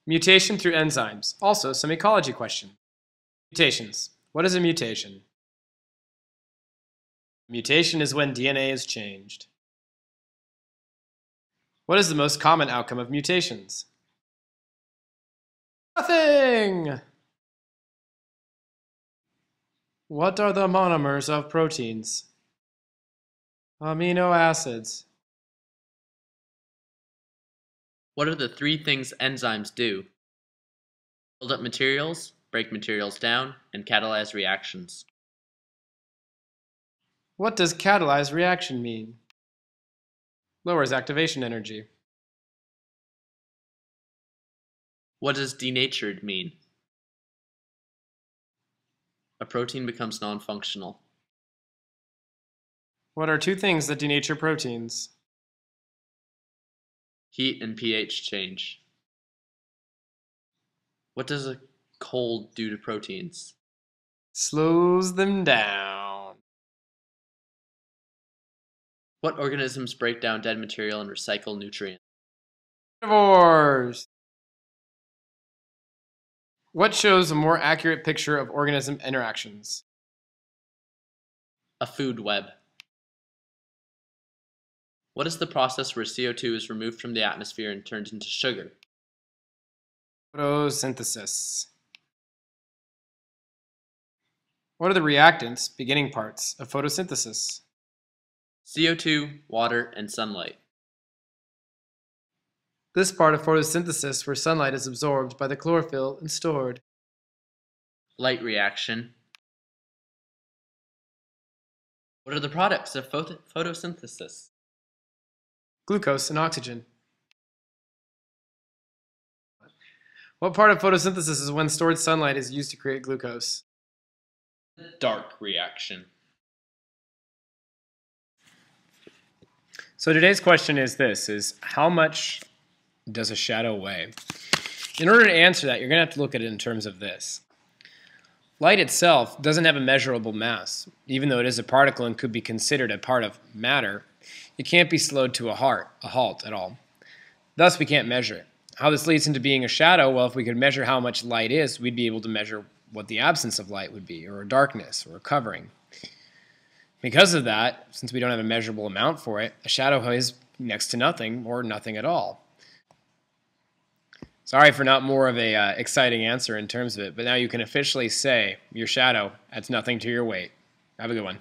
Mutation through enzymes. Also, some ecology question. Mutations. What is a mutation? Mutation is when DNA is changed. What is the most common outcome of mutations? Nothing! What are the monomers of proteins? Amino acids. What are the three things enzymes do? Build up materials, break materials down, and catalyze reactions. What does catalyze reaction mean? Lowers activation energy. What does denatured mean? A protein becomes non-functional. What are two things that denature proteins? Heat and pH change. What does a cold do to proteins? Slows them down. What organisms break down dead material and recycle nutrients? Carnivores. What shows a more accurate picture of organism interactions? A food web. What is the process where CO2 is removed from the atmosphere and turned into sugar? Photosynthesis. What are the reactants, beginning parts, of photosynthesis? CO2, water, and sunlight. This part of photosynthesis where sunlight is absorbed by the chlorophyll and stored. Light reaction. What are the products of photosynthesis? Glucose and oxygen. What part of photosynthesis is when stored sunlight is used to create glucose? Dark reaction. So today's question is this, how much does a shadow weigh? In order to answer that, you're going to have to look at it in terms of this. Light itself doesn't have a measurable mass. Even though it is a particle and could be considered a part of matter, it can't be slowed to a halt at all. Thus, we can't measure it. How this leads into being a shadow, well, if we could measure how much light is, we'd be able to measure what the absence of light would be, or a darkness, or a covering. Because of that, since we don't have a measurable amount for it, a shadow is next to nothing, or nothing at all. Sorry for not more of a exciting answer in terms of it, but now you can officially say your shadow adds nothing to your weight. Have a good one.